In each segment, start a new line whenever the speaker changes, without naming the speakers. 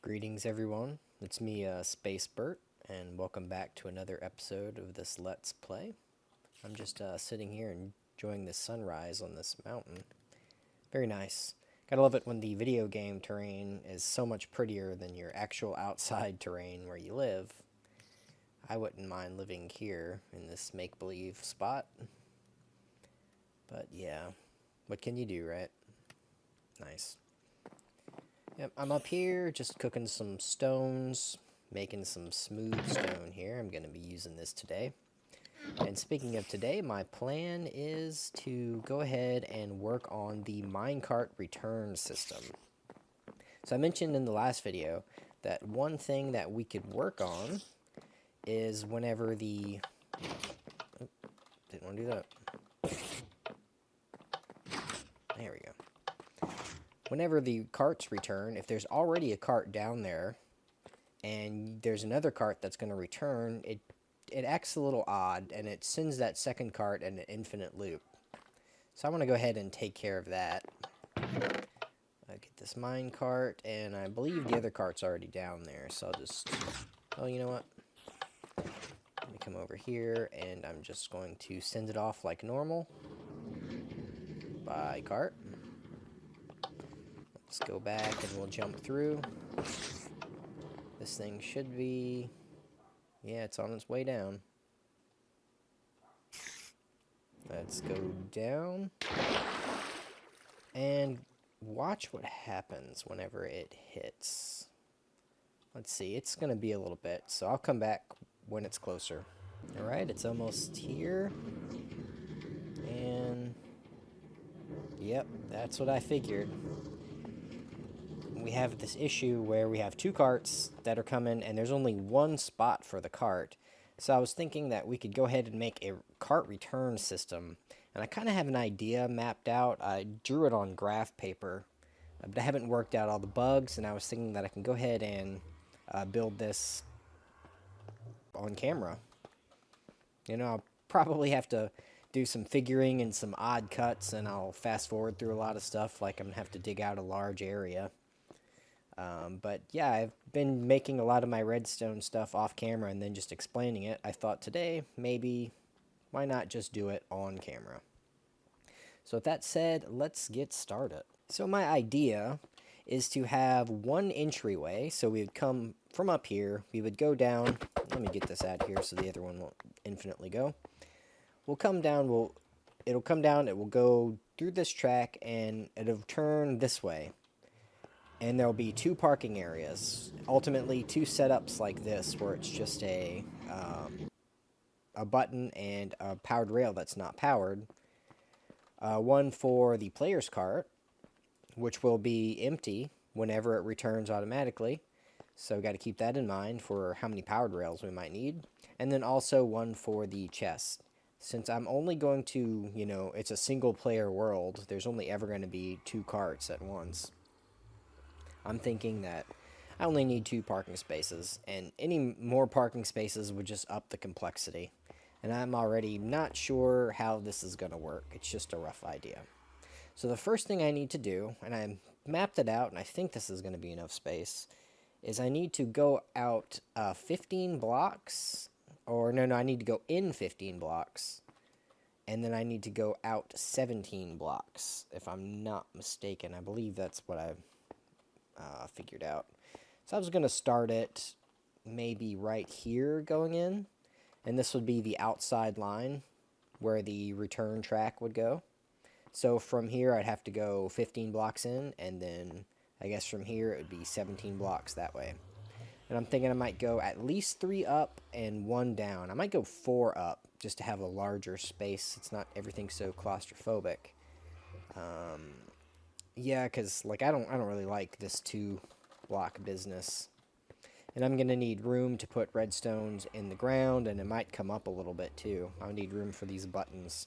Greetings, everyone. It's me, Space Burt, and welcome back to another episode of this Let's Play. I'm just sitting here enjoying the sunrise on this mountain. Very nice. Gotta love it when the video game terrain is so much prettier than your actual outside terrain where you live. I wouldn't mind living here in this make-believe spot. But yeah, what can you do, right? Nice. Yep, I'm up here just cooking some stones, making some smooth stone here. I'm going to be using this today. And speaking of today, my plan is to go ahead and work on the minecart return system. So I mentioned in the last video that one thing that we could work on is whenever the... Oh, didn't want to do that. There we go. Whenever the carts return, if there's already a cart down there, and there's another cart that's going to return, it acts a little odd, and it sends that second cart in an infinite loop. So I want to go ahead and take care of that. I get this mine cart, and I believe the other cart's already down there, so I'll just... Oh, you know what? Let me come over here, and I'm just going to send it off like normal. Bye, cart. Let's go back, and we'll jump through. This thing should be... Yeah, it's on its way down. Let's go down. And watch what happens whenever it hits. Let's see, it's going to be a little bit, so I'll come back when it's closer. Alright, it's almost here. And... Yep, that's what I figured. We have this issue where we have two carts that are coming, and there's only one spot for the cart. So I was thinking that we could go ahead and make a cart return system. And I kind of have an idea mapped out. I drew it on graph paper, but I haven't worked out all the bugs, and I was thinking that I can go ahead and build this on camera. You know, I'll probably have to do some figuring and some odd cuts, and I'll fast forward through a lot of stuff, like I'm going to have to dig out a large area. But yeah, I've been making a lot of my redstone stuff off camera and then just explaining it. I thought today, maybe, why not just do it on camera? So with that said, let's get started. So my idea is to have one entryway. So we would come from up here, we would go down. Let me get this out here so the other one won't infinitely go. We'll come down, it'll come down, it will go through this track, and it'll turn this way. And there'll be two parking areas. Ultimately, two setups like this, where it's just a button and a powered rail that's not powered. One for the player's cart, which will be empty whenever it returns automatically. So got to keep that in mind for how many powered rails we might need. And then also one for the chest. Since I'm only going to, you know, it's a single player world, there's only ever going to be two carts at once. I'm thinking that I only need two parking spaces, and any more parking spaces would just up the complexity. And I'm already not sure how this is going to work. It's just a rough idea. So the first thing I need to do, and I mapped it out, and I think this is going to be enough space, is I need to go out 15 blocks, or no, I need to go in 15 blocks, and then I need to go out 17 blocks, if I'm not mistaken. I believe that's what I figured out. So I was going to start it maybe right here going in, and this would be the outside line where the return track would go. So from here I'd have to go 15 blocks in, and then I guess from here it would be 17 blocks that way. And I'm thinking I might go at least 3 up and 1 down. I might go 4 up just to have a larger space. It's not everything so claustrophobic. Yeah, because like I don't really like this 2-block business. And I'm going to need room to put redstones in the ground, and it might come up a little bit too. I'll need room for these buttons.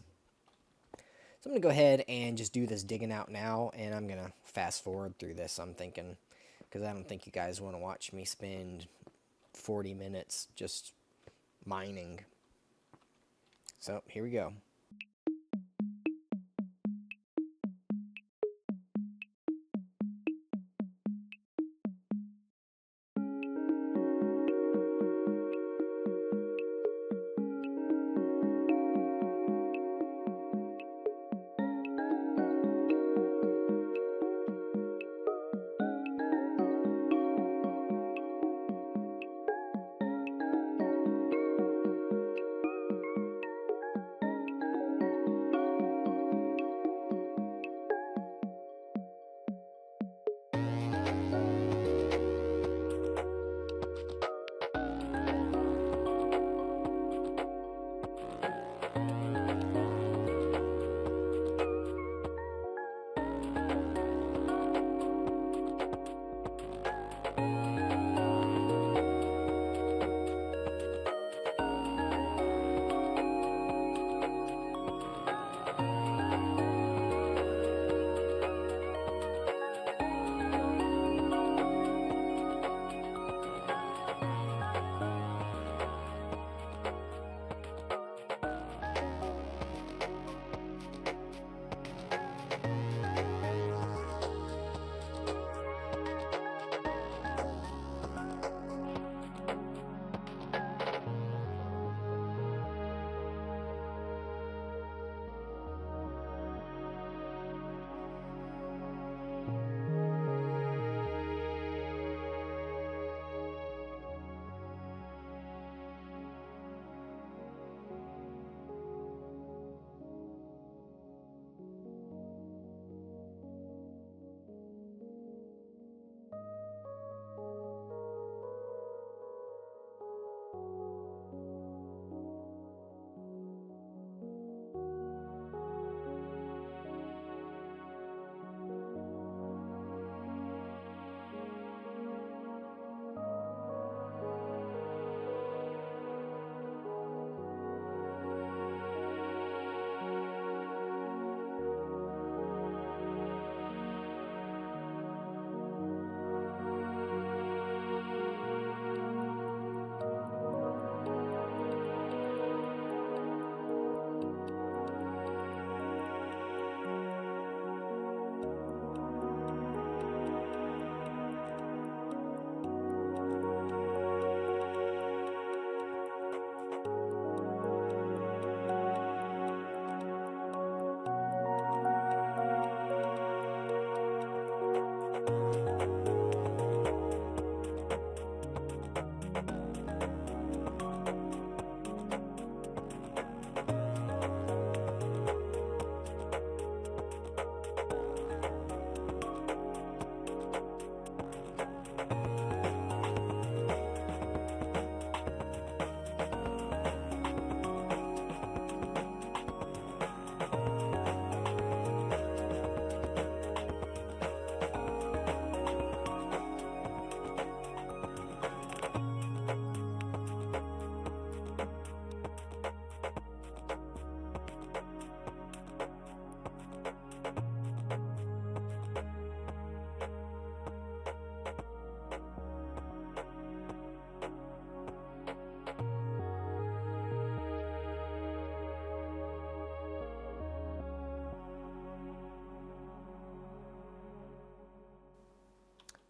So I'm going to go ahead and just do this digging out now, and I'm going to fast forward through this, I'm thinking, because I don't think you guys want to watch me spend 40 minutes just mining. So here we go.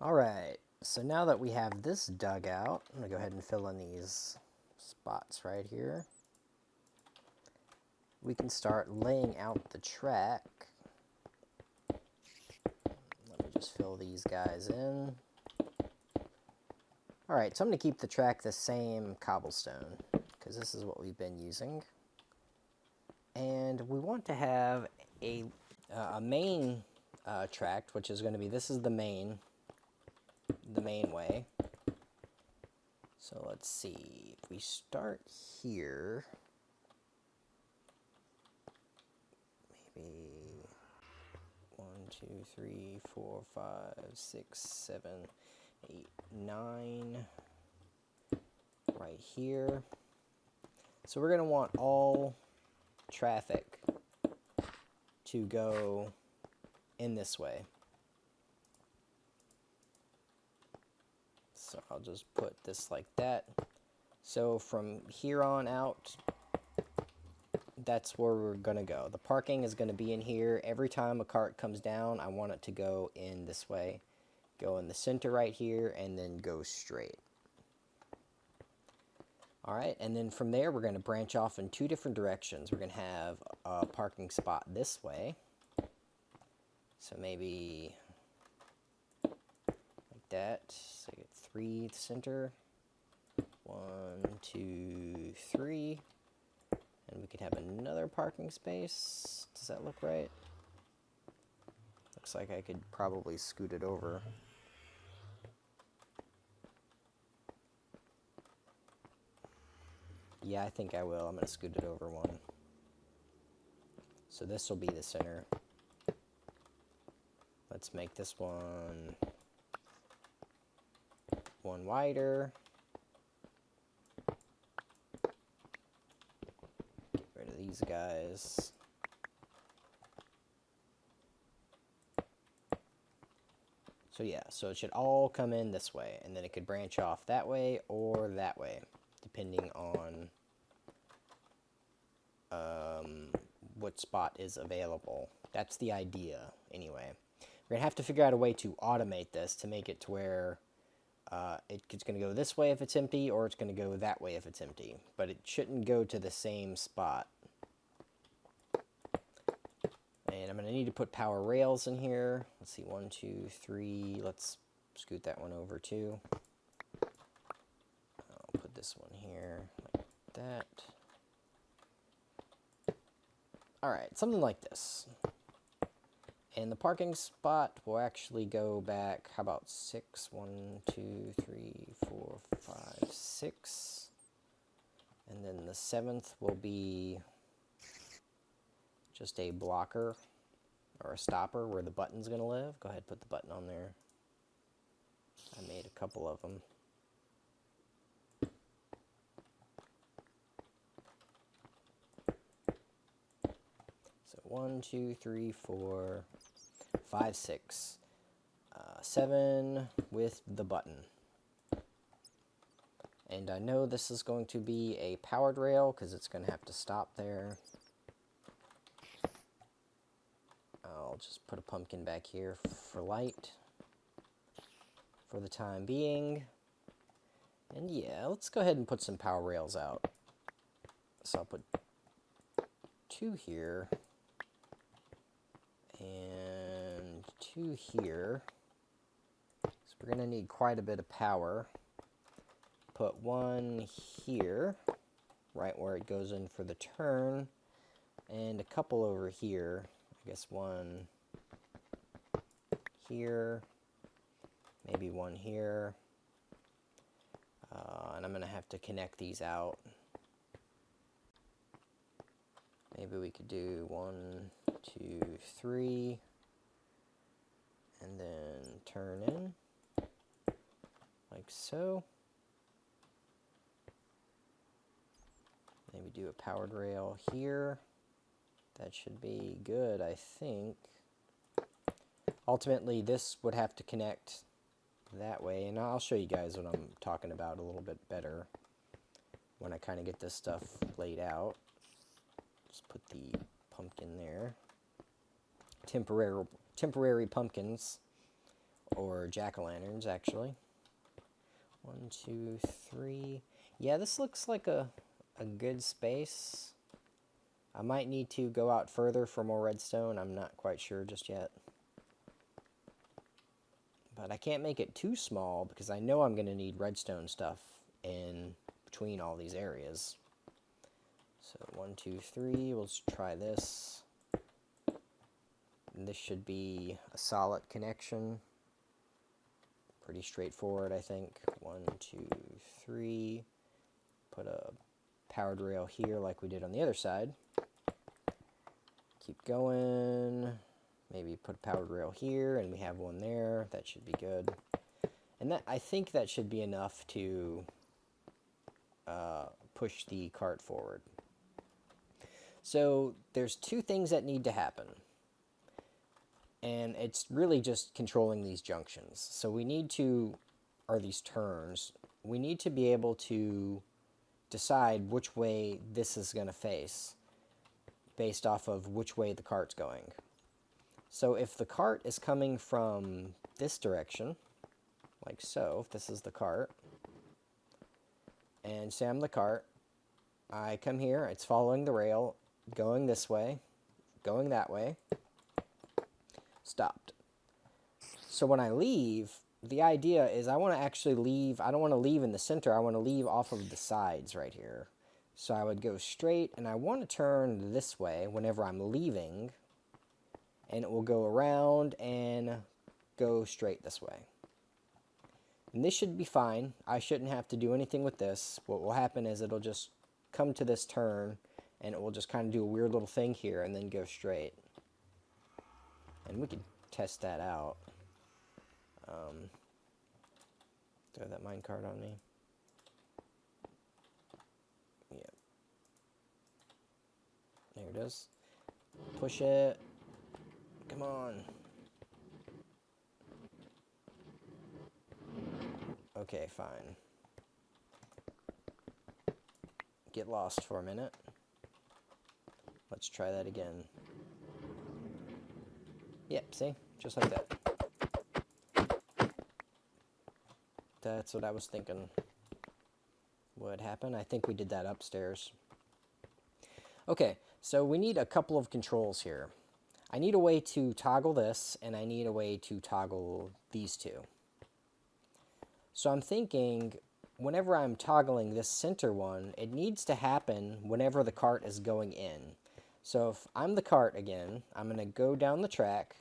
Alright, so now that we have this dug out, I'm going to go ahead and fill in these spots right here. We can start laying out the track. Let me just fill these guys in. Alright, so I'm going to keep the track the same cobblestone, because this is what we've been using. And we want to have a main tract, which is going to be, this is the main way. So let's see, if we start here, maybe 1, 2, 3, 4, 5, 6, 7, 8, 9, right here. So we're going to want all traffic to go in this way. So I'll just put this like that. So from here on out, that's where we're going to go. The parking is going to be in here. Every time a cart comes down, I want it to go in this way. Go in the center right here, and then go straight. Alright, and then from there, we're going to branch off in 2 different directions. We're going to have a parking spot this way. So maybe like that. So you get 3 center. 1, 2, 3. And we could have another parking space. Does that look right? Looks like I could probably scoot it over. Yeah, I think I will. I'm going to scoot it over 1. So this will be the center. Let's make this one wider. Get rid of these guys. So yeah, so it should all come in this way, and then it could branch off that way or that way, depending on what spot is available. That's the idea, anyway. We're going to have to figure out a way to automate this to make it to where it's going to go this way if it's empty, or it's going to go that way if it's empty. But it shouldn't go to the same spot. And I'm going to need to put power rails in here. Let's see, 1, 2, 3. Let's scoot that one over too. I'll put this one here like that. Alright, something like this. And the parking spot will actually go back, how about 6? 1, 2, 3, 4, 5, 6. And then the 7th will be just a blocker or a stopper where the button's going to live. Go ahead, put the button on there. I made a couple of them. So 1, 2, 3, 4, 5, 6. 7 with the button. And I know this is going to be a powered rail because it's going to have to stop there. I'll just put a pumpkin back here for light for the time being. And yeah, let's go ahead and put some power rails out. So I'll put 2 here and 2 here. So we're going to need quite a bit of power. Put 1 here, right where it goes in for the turn, and a couple over here. I guess 1 here, maybe 1 here, and I'm going to have to connect these out. Maybe we could do 1, 2, 3, and then turn in, like so. Maybe do a powered rail here. That should be good, I think. Ultimately, this would have to connect that way, and I'll show you guys what I'm talking about a little bit better when I kind of get this stuff laid out. Just put the pumpkin there. Temporary pumpkins or jack-o'-lanterns, actually. 1, 2, 3. Yeah, this looks like a good space. I might need to go out further for more redstone. I'm not quite sure just yet. But I can't make it too small because I know I'm going to need redstone stuff in between all these areas. So 1, 2, 3. We'll just try this. And this should be a solid connection. Pretty straightforward, I think. 1, 2, 3. Put a powered rail here like we did on the other side. Keep going. Maybe put a powered rail here, and we have one there. That should be good. And I think that should be enough to push the cart forward. So there's two things that need to happen. And it's really just controlling these junctions. So we need to, or these turns, we need to be able to decide which way this is going to face based off of which way the cart's going. So if the cart is coming from this direction, like so, if this is the cart, and say I'm the cart, I come here, it's following the rail, going this way, going that way, stopped. So when I leave, the idea is I want to actually leave, I don't want to leave in the center, I want to leave off of the sides right here. So I would go straight, and I want to turn this way whenever I'm leaving, and it will go around and go straight this way. And this should be fine. I shouldn't have to do anything with this. What will happen is it'll just come to this turn, and it will just kind of do a weird little thing here and then go straight. And we can test that out. Throw that minecart on me. Yeah. There it is. Push it. Come on. Okay, fine. Get lost for a minute. Let's try that again. Yep, see? Just like that. That's what I was thinking would happen. I think we did that upstairs. Okay, so we need a couple of controls here. I need a way to toggle this, and I need a way to toggle these two. So I'm thinking, whenever I'm toggling this center one, it needs to happen whenever the cart is going in. So if I'm the cart again, I'm going to go down the track,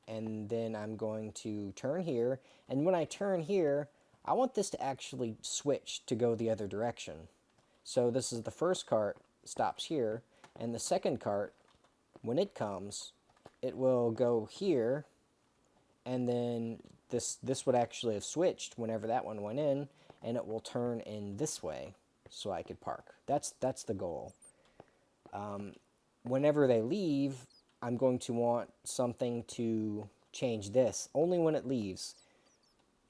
and then I'm going to turn here. And when I turn here, I want this to actually switch to go the other direction. So this is the first cart, stops here, and the second cart, when it comes, it will go here, and then this would actually have switched whenever that one went in, and it will turn in this way so I could park. That's the goal. Whenever they leave, I'm going to want something to change this, only when it leaves.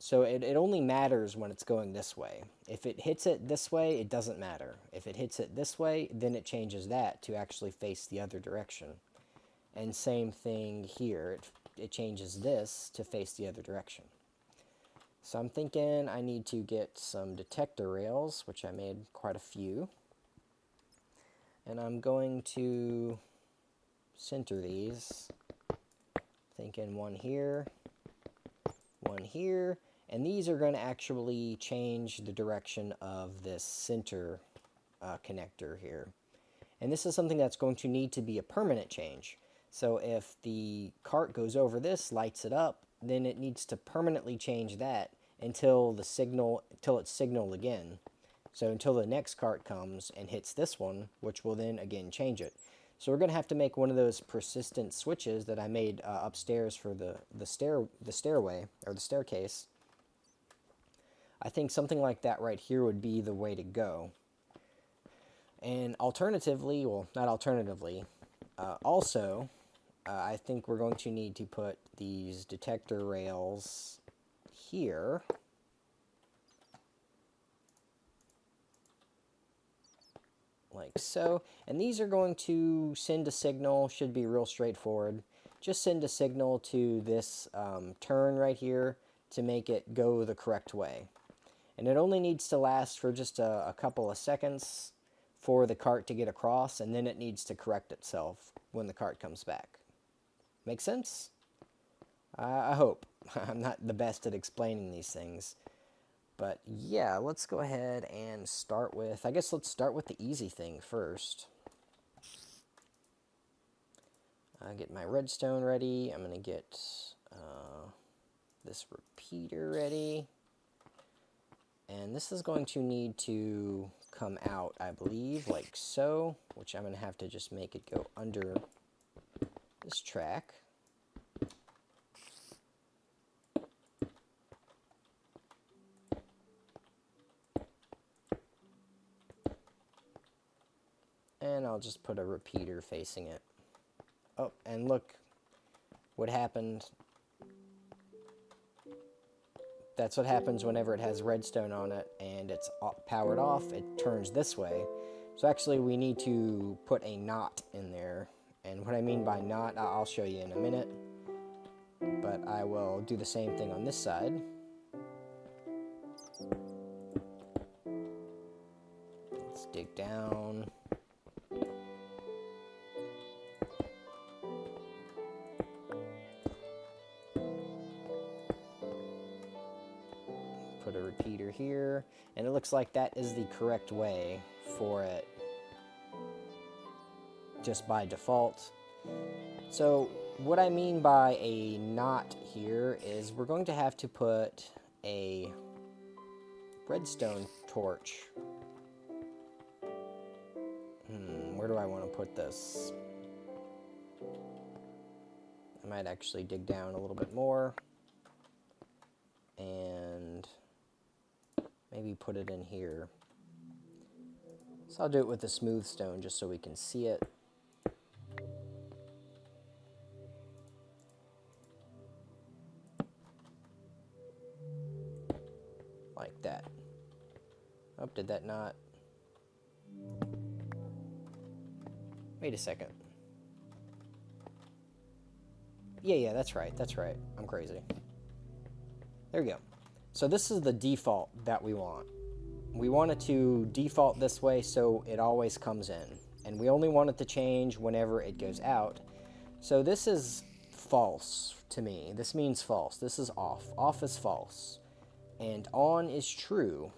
So it only matters when it's going this way. If it hits it this way, it doesn't matter. If it hits it this way, then it changes that to actually face the other direction. And same thing here. It changes this to face the other direction. So I'm thinking I need to get some detector rails, which I made quite a few. And I'm going to center these. Thinking one here, and these are going to actually change the direction of this center connector here. And this is something that's going to need to be a permanent change. So if the cart goes over this, lights it up, then it needs to permanently change that until it's signaled again. So until the next cart comes and hits this one, which will then again change it. So we're going to have to make one of those persistent switches that I made upstairs for the stairway or the staircase. I think something like that right here would be the way to go. And alternatively, well, not alternatively, also, I think we're going to need to put these detector rails here. Like so. And these are going to send a signal, should be real straightforward. Just send a signal to this turn right here to make it go the correct way. And it only needs to last for just a couple of seconds for the cart to get across, and then it needs to correct itself when the cart comes back. Make sense? I hope. I'm not the best at explaining these things. But yeah, let's go ahead and start with, I guess let's start with the easy thing first. I'll get my redstone ready. I'm going to get this repeater ready. And this is going to need to come out, I believe, like so, which I'm going to have to just make it go under this track. And I'll just put a repeater facing it. Oh, and look what happened. That's what happens whenever it has redstone on it and it's powered off. It turns this way. So actually we need to put a knot in there. And what I mean by knot, I'll show you in a minute. But I will do the same thing on this side. Let's dig down. Put a repeater here, and it looks like that is the correct way for it just by default. So what I mean by a knot here is we're going to have to put a redstone torch. Where do I want to put this? I might actually dig down a little bit more and maybe put it in here. So I'll do it with a smooth stone just so we can see it. Like that. Oh, did that not? Wait a second. Yeah, that's right. I'm crazy. There we go. So this is the default that we want. We want it to default this way so it always comes in. And we only want it to change whenever it goes out. So this is false to me. This means false. This is off. Off is false. And on is true.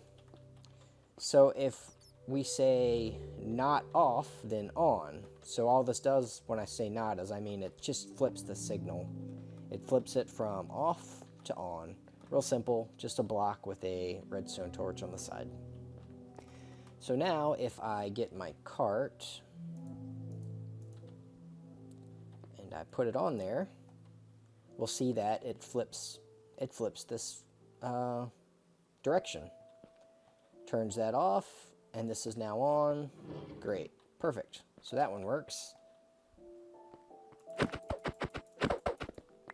So if we say not off, then on. So all this does when I say not is, I mean, it just flips the signal. It flips it from off to on. Real simple, just a block with a redstone torch on the side. So now if I get my cart and I put it on there, we'll see that it flips this direction. Turns that off, and this is now on. Great, perfect. So that one works.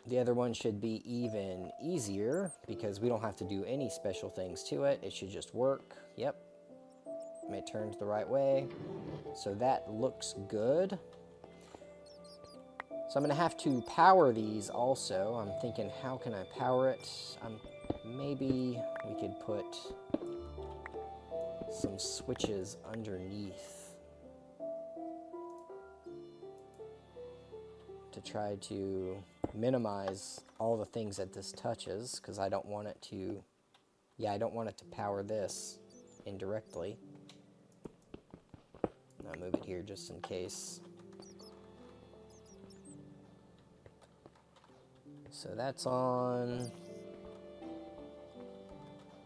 The other one should be even easier because we don't have to do any special things to it. It should just work. Yep. It turns the right way. So that looks good. So I'm going to have to power these also. I'm thinking, how can I power it? Maybe we could put some switches underneath to try to minimize all the things that this touches, because I don't want it to, I don't want it to power this indirectly. I'll move it here just in case. So that's on.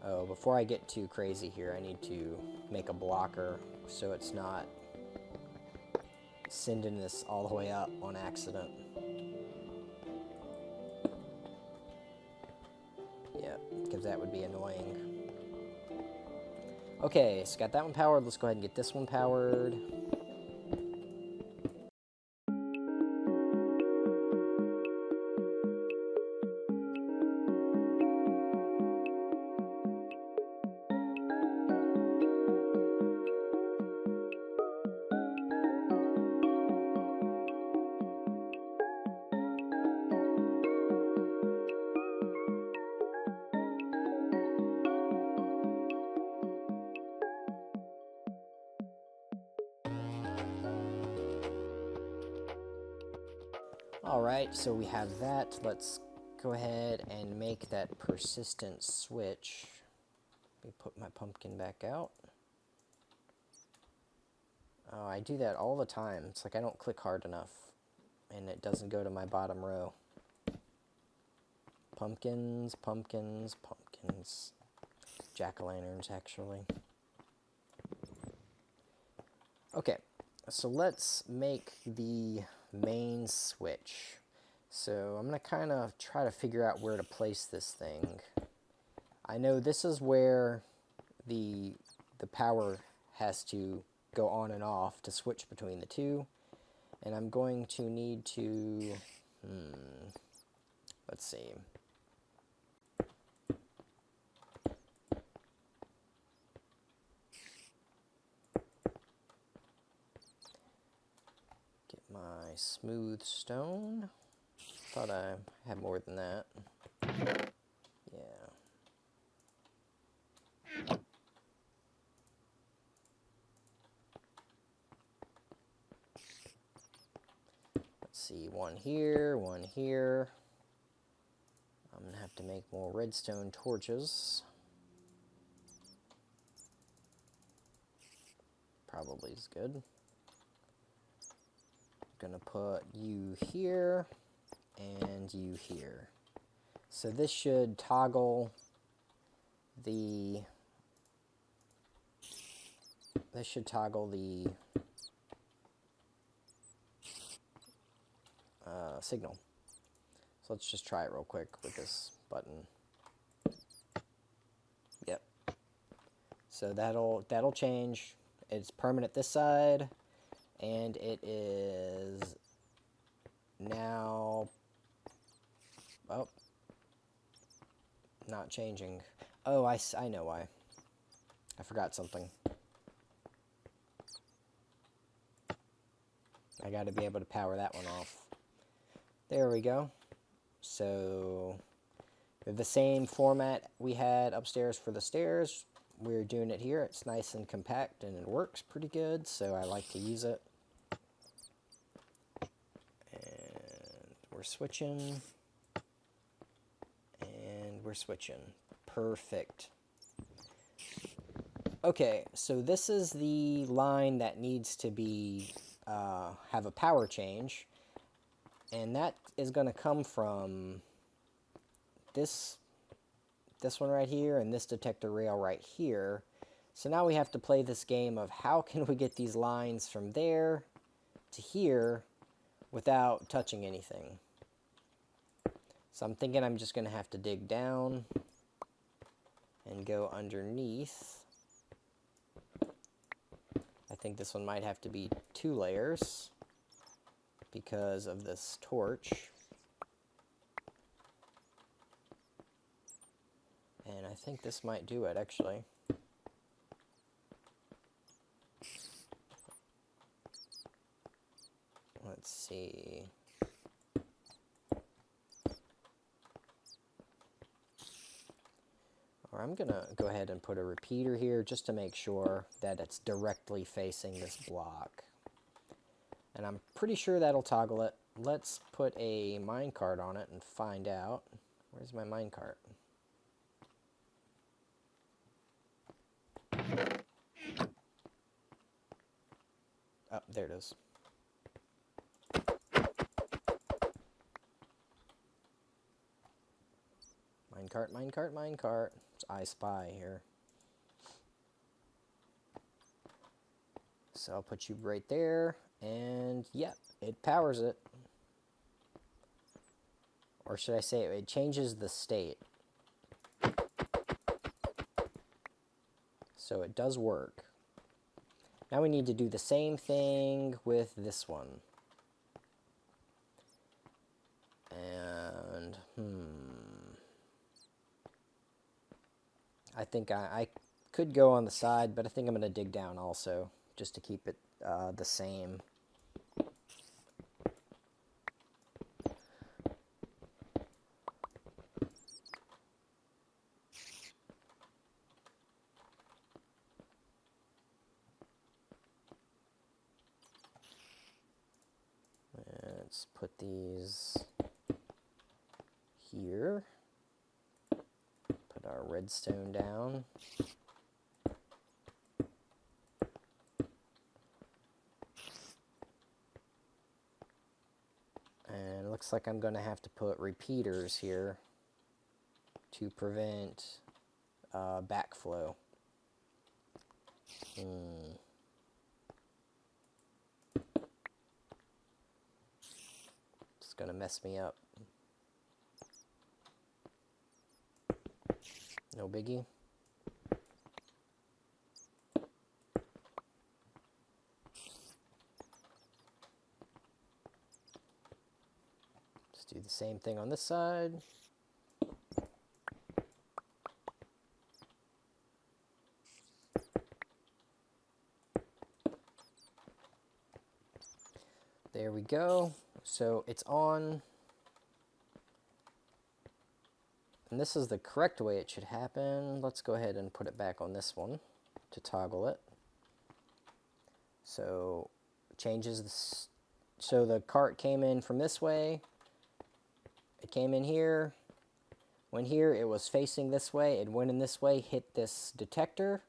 Oh, before I get too crazy here, I need to make a blocker so it's not sending this all the way up on accident. Yeah, because that would be annoying. Okay, so got that one powered. Let's go ahead and get this one powered. Alright, so we have that. Let's go ahead and make that persistent switch. Let me put my pumpkin back out. Oh, I do that all the time. It's like I don't click hard enough, and it doesn't go to my bottom row. Pumpkins, pumpkins, pumpkins. Jack-o'-lanterns, actually. Okay, so let's make the main switch. So I'm going to kind of try to figure out where to place this thing. I know this is where the power has to go on and off to switch between the two. And I'm going to need to, let's see. Get my smooth stone. Thought I had more than that. Yeah. Let's see, one here, one here. I'm gonna have to make more redstone torches. Probably is good. Gonna put you here and you here. So this should toggle the signal. So let's just try it real quick with this button. Yep. So that'll change. It's permanent this side, and it is now, oh, not changing. Oh, I know why. I forgot something. I got to be able to power that one off. There we go. So we have the same format we had upstairs for the stairs. We're doing it here. It's nice and compact and it works pretty good, so I like to use it. And we're switching. And we're switching. Perfect. Okay, so this is the line that needs to be have a power change, and that is going to come from this one right here and this detector rail right here. So now we have to play this game of how can we get these lines from there to here without touching anything. So I'm thinking I'm just going to have to dig down and go underneath. I think this one might have to be 2 layers because of this torch. And I think this might do it, actually. Let's see. Or I'm going to go ahead and put a repeater here just to make sure that it's directly facing this block. And I'm pretty sure that'll toggle it. Let's put a minecart on it and find out. Where's my minecart? Oh, there it is. Minecart, minecart, minecart. It's I Spy here. So I'll put you right there, and yep, it powers it. Or should I say it changes the state. So it does work. Now we need to do the same thing with this one. And, I think I could go on the side, but I think I'm going to dig down also, just to keep it the same. let's put these here. Put our redstone down. And it looks like I'm going to have to put repeaters here to prevent backflow. It's going to mess me up. No biggie. Let's do the same thing on this side. There we go. So it's on. And this is the correct way it should happen. Let's go ahead and put it back on this one to toggle it. So changes this. So the cart came in from this way. It came in here. Went here. It was facing this way. It went in this way, hit this detector,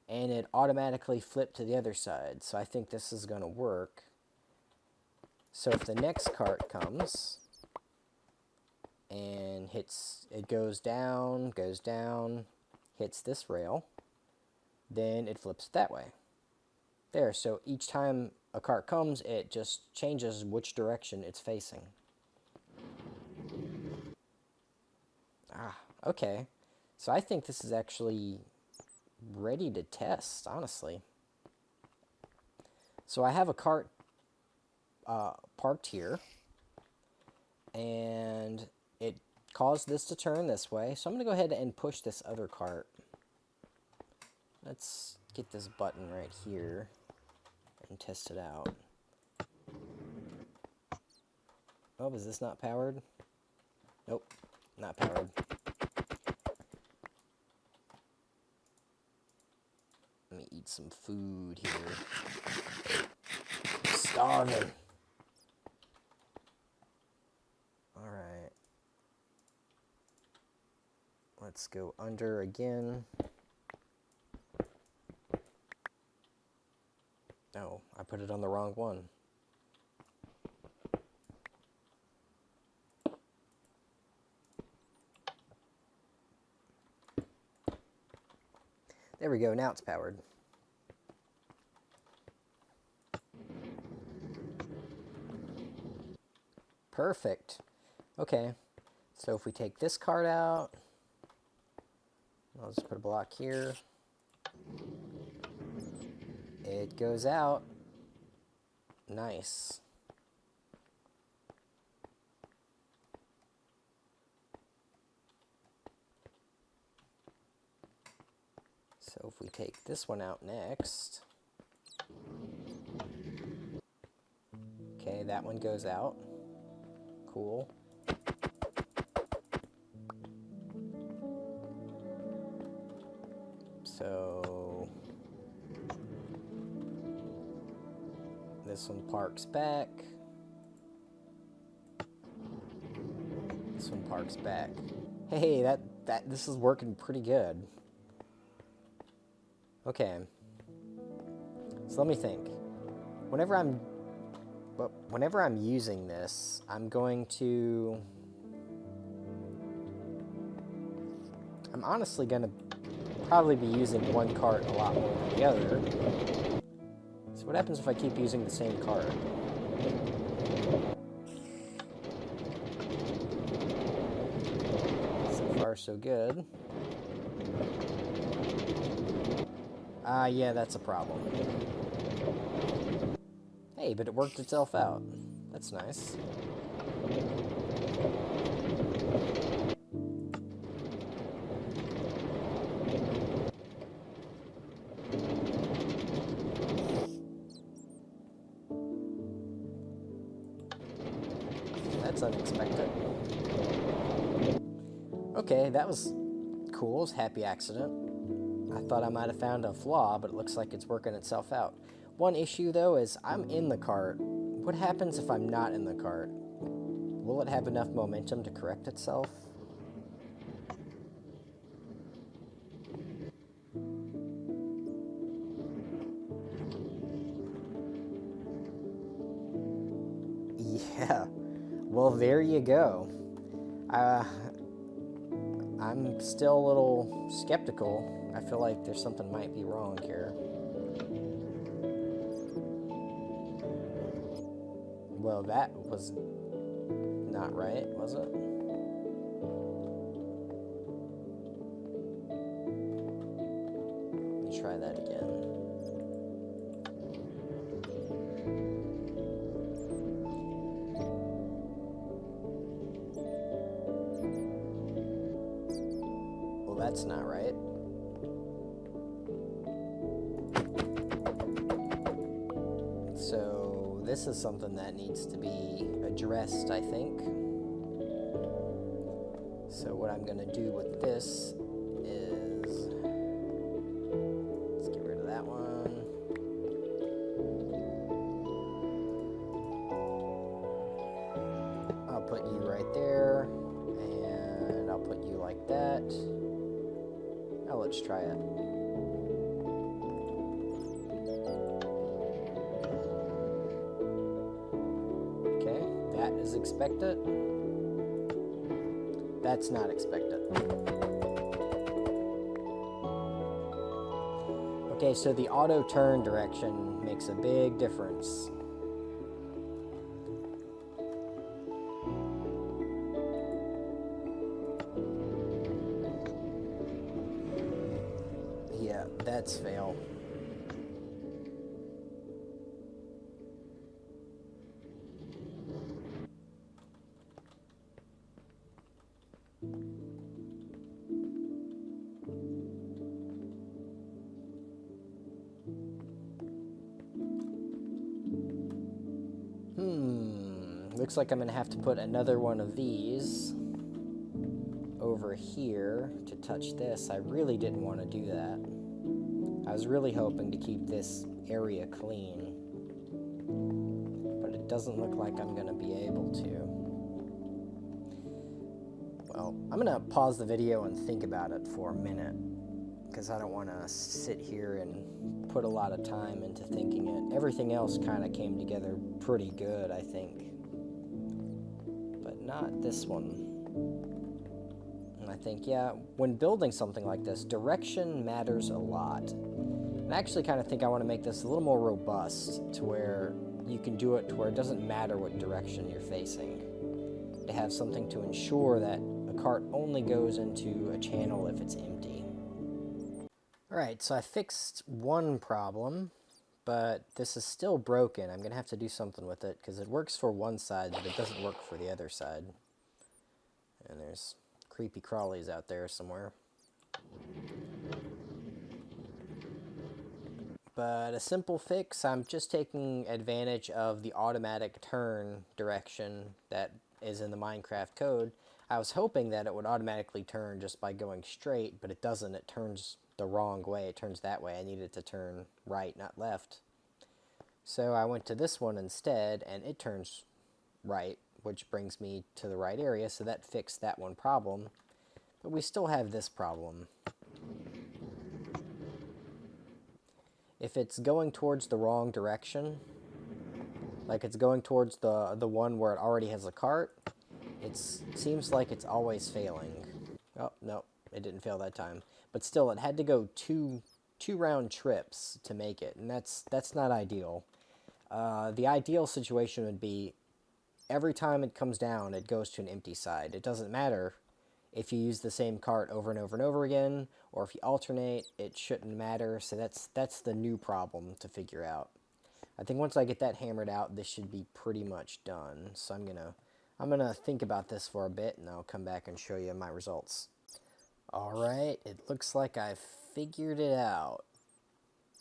and it automatically flipped to the other side. So I think this is going to work. So if the next cart comes and hits, it goes down, hits this rail, then it flips that way. There, so each time a cart comes, it just changes which direction it's facing. Okay. So I think this is actually ready to test, honestly. So I have a cart parked here, and it caused this to turn this way. So I'm going to go ahead and push this other cart. Let's get this button right here and test it out. Oh, is this not powered? Nope, not powered. Let me eat some food here. I'm starving. Alright. Let's go under again. Oh, I put it on the wrong one. There we go, now it's powered. Perfect. Okay, so if we take this card out, I'll just put a block here. It goes out. Nice. So if we take this one out next. Okay, that one goes out. Cool. So this one parks back. This one parks back. Hey, this is working pretty good. Okay. So let me think. Whenever I'm using this, I'm honestly going to probably be using one cart a lot more than the other. So what happens if I keep using the same cart? So far, so good. Yeah, that's a problem. Hey, but it worked itself out. That's nice. That's unexpected. Okay, that was cool. It was a happy accident. I thought I might have found a flaw, but it looks like it's working itself out. One issue, though, is I'm in the cart What happens if I'm not in the cart? Will it have enough momentum to correct itself? Yeah. Well, there you go. I'm still a little skeptical. I feel like there's something might be wrong here. Well, that was not right, was it? Let me try that again. Well, that's not right. So this is something that needs to be addressed, I think. So what I'm going to do with this is, let's get rid of that one. I'll put you right there, and I'll put you like that. Now let's try it. Okay, that is expected. That's not expected. Okay, so the auto turn direction makes a big difference. Yeah, that's fail. Looks like I'm going to have to put another one of these over here to touch this. I really didn't want to do that. I was really hoping to keep this area clean, but it doesn't look like I'm going to be able to. Well, I'm going to pause the video and think about it for a minute, because I don't want to sit here and put a lot of time into thinking it. Everything else kind of came together pretty good, I think. But not this one. And I think, yeah, when building something like this, direction matters a lot. And I actually kind of think I want to make this a little more robust to where you can do it to where it doesn't matter what direction you're facing. To have something to ensure that a cart only goes into a channel if it's empty. Alright, so I fixed one problem, but this is still broken. I'm going to have to do something with it because it works for one side, but it doesn't work for the other side. And there's creepy crawlies out there somewhere. But a simple fix, I'm just taking advantage of the automatic turn direction that is in the Minecraft code. I was hoping that it would automatically turn just by going straight, but it doesn't. It turns the wrong way. It turns that way. I need it to turn right, not left. So I went to this one instead, and it turns right, which brings me to the right area, so that fixed that one problem. But we still have this problem. If it's going towards the wrong direction, like it's going towards the one where it already has a cart, it seems like it's always failing. Oh, no, it didn't fail that time. But still, it had to go two round trips to make it, and that's not ideal. The ideal situation would be every time it comes down, it goes to an empty side. It doesn't matter if you use the same cart over and over and over again, or if you alternate, it shouldn't matter. So that's the new problem to figure out. I think once I get that hammered out, this should be pretty much done. So I'm gonna think about this for a bit, and I'll come back and show you my results. Alright, it looks like I've figured it out.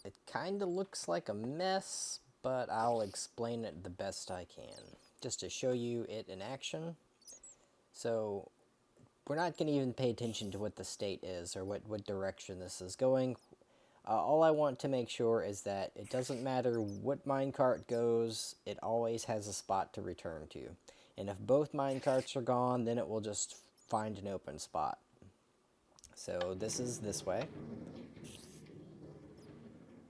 It kind of looks like a mess, but I'll explain it the best I can, just to show you it in action. So we're not going to even pay attention to what the state is or what direction this is going. All I want to make sure is that it doesn't matter what minecart goes, it always has a spot to return to. And if both minecarts are gone, then it will just find an open spot. So this is this way.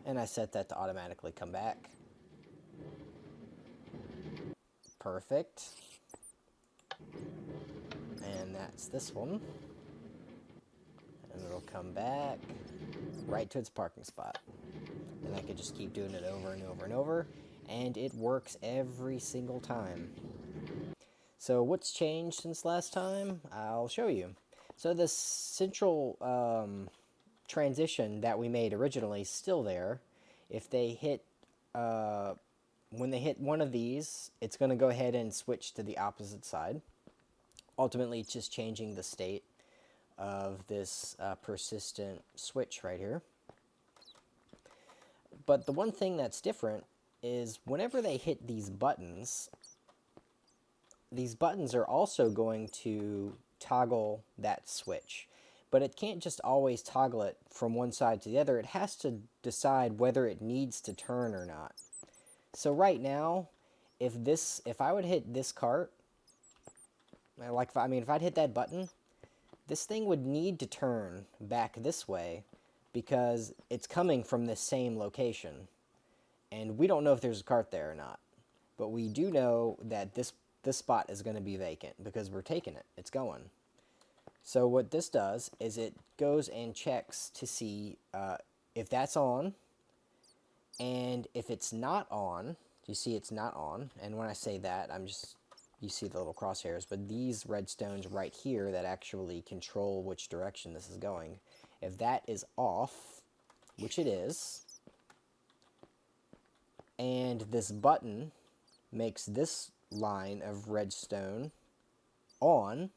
And I set that to automatically come back. Perfect. And that's this one. And it'll come back right to its parking spot. And I could just keep doing it over and over and over. And it works every single time. So what's changed since last time? I'll show you. So this central transition that we made originally is still there. If they hit, when they hit one of these, it's going to go ahead and switch to the opposite side. Ultimately, it's just changing the state of this persistent switch right here. But the one thing that's different is whenever they hit these buttons are also going to toggle that switch. But it can't just always toggle it from one side to the other. It has to decide whether it needs to turn or not. So right now, if I would hit this cart, like if I'd hit that button, this thing would need to turn back this way because it's coming from the same location. And we don't know if there's a cart there or not. But we do know that this spot is going to be vacant because we're taking it. It's going. So what this does is it goes and checks to see if that's on. And if it's not on, you see it's not on. And when I say that, you see the little crosshairs. But these redstones right here that actually control which direction this is going. If that is off, which it is, and this button makes this line of redstone on,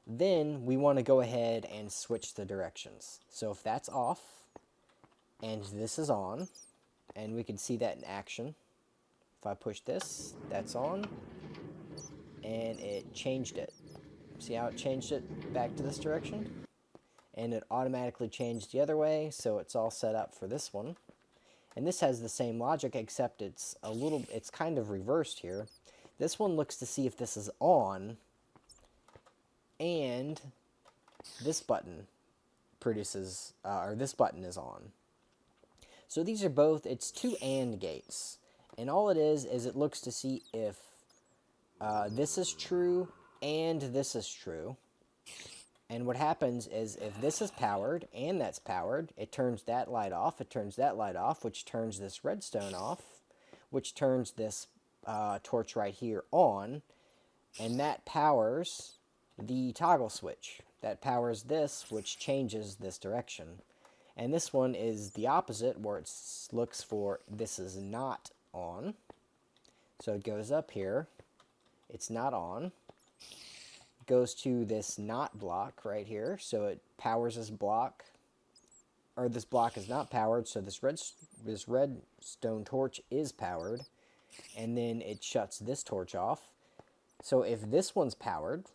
then we want to go ahead and switch the directions. So if that's off and this is on, and we can see that in action. If I push this, that's on, and it changed it. See how it changed it back to this direction? And it automatically changed the other way, so it's all set up for this one. And this has the same logic, except it's kind of reversed here. This one looks to see if this is on, and this button produces, or this button is on. So these are both, it's two AND gates. And all it is it looks to see if this is true and this is true. And what happens is if this is powered and that's powered, it turns that light off, it turns that light off, which turns this redstone off, which turns this torch right here on, and that powers the toggle switch. That powers this, which changes this direction. And this one is the opposite, where it looks for this is not on. So it goes up here, it's not on. Goes to this not block right here, so it powers this block, or this block is not powered, so this redstone torch is powered, and then it shuts this torch off. So if this one's powered,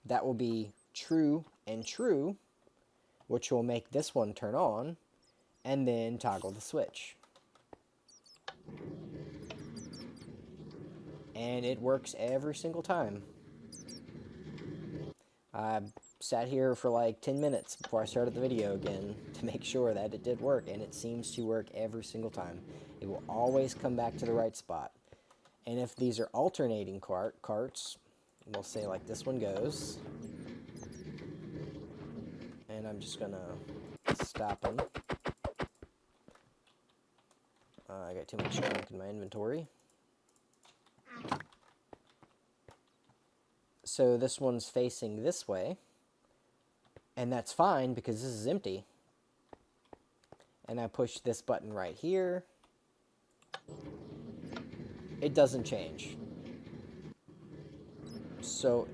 that will be true and true, which will make this one turn on, and then toggle the switch. And it works every single time. I sat here for like 10 minutes before I started the video again to make sure that it did work, and it seems to work every single time. It will always come back to the right spot. And if these are alternating carts, we'll say like this one goes. And I'm just going to stop them. I got too much junk in my inventory. So this one's facing this way, and that's fine because this is empty. And I push this button right here. It doesn't change. So,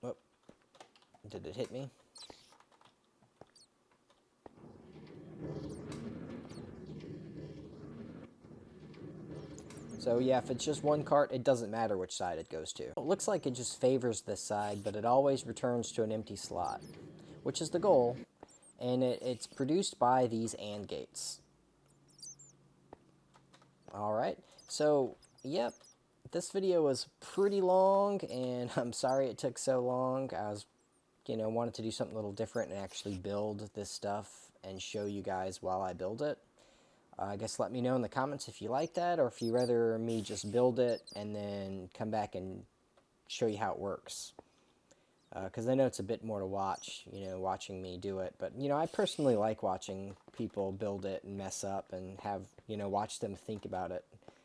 oh, did it hit me? So yeah, if it's just one cart, it doesn't matter which side it goes to. It looks like it just favors this side, but it always returns to an empty slot, which is the goal. and it's produced by these AND gates. Alright, so, yep, this video was pretty long, and I'm sorry it took so long. I was, wanted to do something a little different and actually build this stuff and show you guys while I build it. I guess let me know in the comments if you like that, or if you rather me just build it and then come back and show you how it works. Because I know it's a bit more to watch, watching me do it. But, I personally like watching people build it and mess up and have, watch them think about it.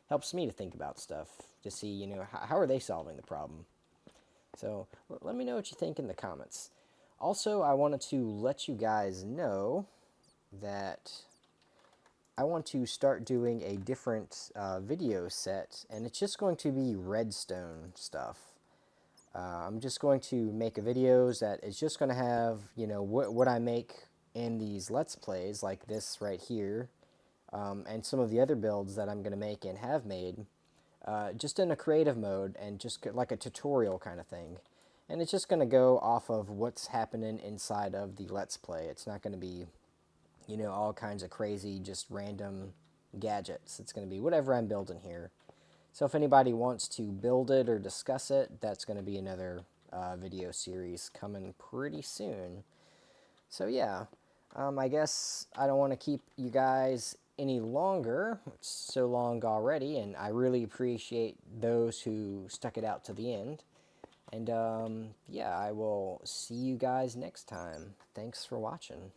Helps me to think about stuff to see, how are they solving the problem. So let me know what you think in the comments. Also, I wanted to let you guys know that I want to start doing a different video set, and it's just going to be redstone stuff. I'm just going to make videos that it's just going to have, what I make in these Let's Plays, like this right here, and some of the other builds that I'm going to make and have made, just in a creative mode and just like a tutorial kind of thing. And it's just going to go off of what's happening inside of the Let's Play. It's not going to be, all kinds of crazy, just random gadgets. It's going to be whatever I'm building here. So if anybody wants to build it or discuss it, that's going to be another video series coming pretty soon. So yeah, I guess I don't want to keep you guys any longer. It's so long already, and I really appreciate those who stuck it out to the end. And yeah, I will see you guys next time. Thanks for watching.